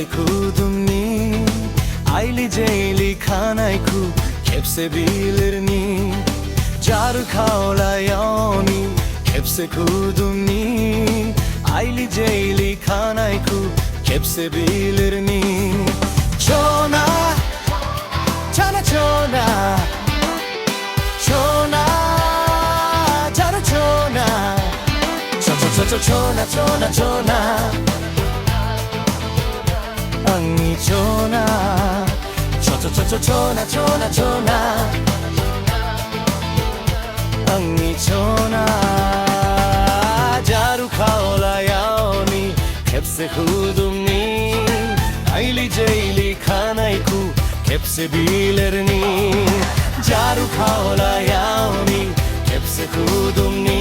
캡세 구둠니 아일리 제일리 카나이쿠 캡세 빌르니 자르 카올라야오니 캡세 구둠니 아일리 제일리 카나이쿠 캡세 빌르니 전화 전화 전화 전화 자르 전화 전화 전화 전화 angni chona chona chona angni chona jaru khaola yaoni khepse khudumni aili jaili khanaiku khepse bilerni jaru khaola yaoni khepse khudumni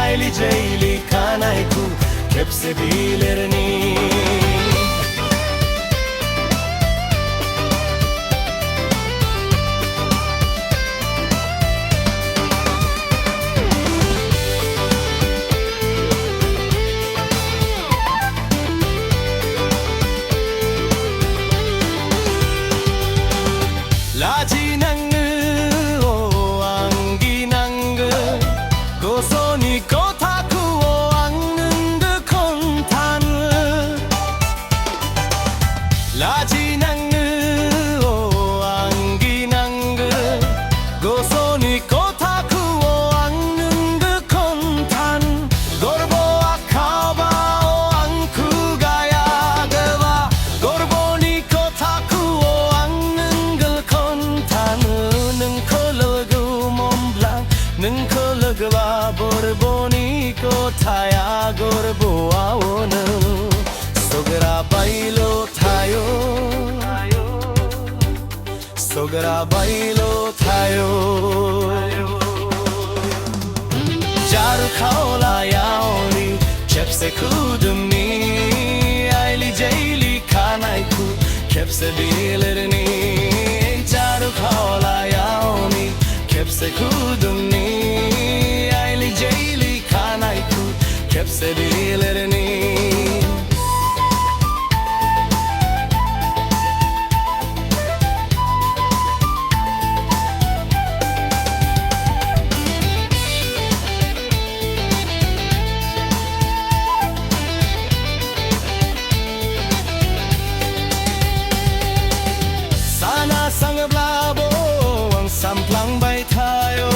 aili jaili khanaiku khepse bilerni 라지 낭느 오 안기 낭그 고소니 고타쿠 오 앙는드 콘탄 라지 낭느 오 안기 낭그 고소니 고타쿠 오 앙는드 콘탄 고르보 아카바 오 앙쿠가야 그바 고르보니 고타쿠 오 nâng khơ lơ gwa borboni ko thaya gorbo aonu sogra bailo thayo sogra bailo thayo jaru khaola yaoni chepse kudumni aili jaili khanaiku chepse bilerni jaru khaola yaoni 캡세 구둠니 아일리 제일리 카나이쿠 캡세 빌레르니 사나 상업라보 samplang bay tayo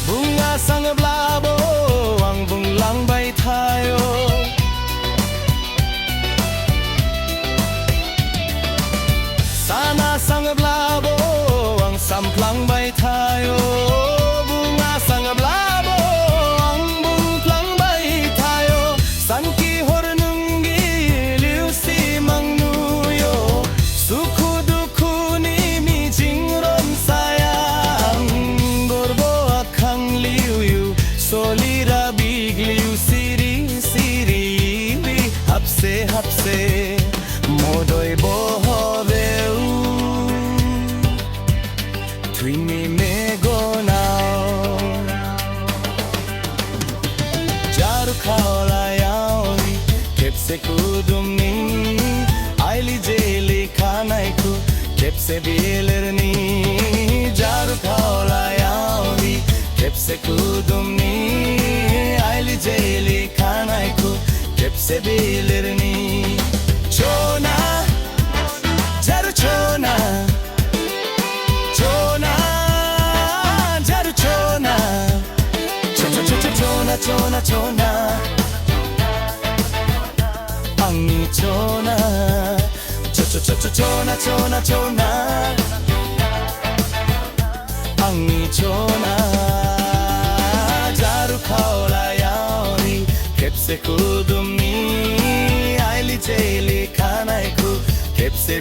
bunga sang blabo ang bunglang bay tayo sana sang blabo ang samplang bay tayo bunga sang blabo ang bunglang bay tayo sanki solira bigliu siri siri hapse hapse modoi bohoveu twini megonao jaru khaola yaoni 캡세 kudumni aili jaili khanaiku 캡세 bilerni jaru khaola yaoni 캡세 kudumni aili jaili khanaiku 캡세 bilerni chona jaru chona chona jaru chona chona chona chona angni chona chona chona chona angni chona jaru khaola yaoni 캡세 kudumni aili jaili khanaiku 캡세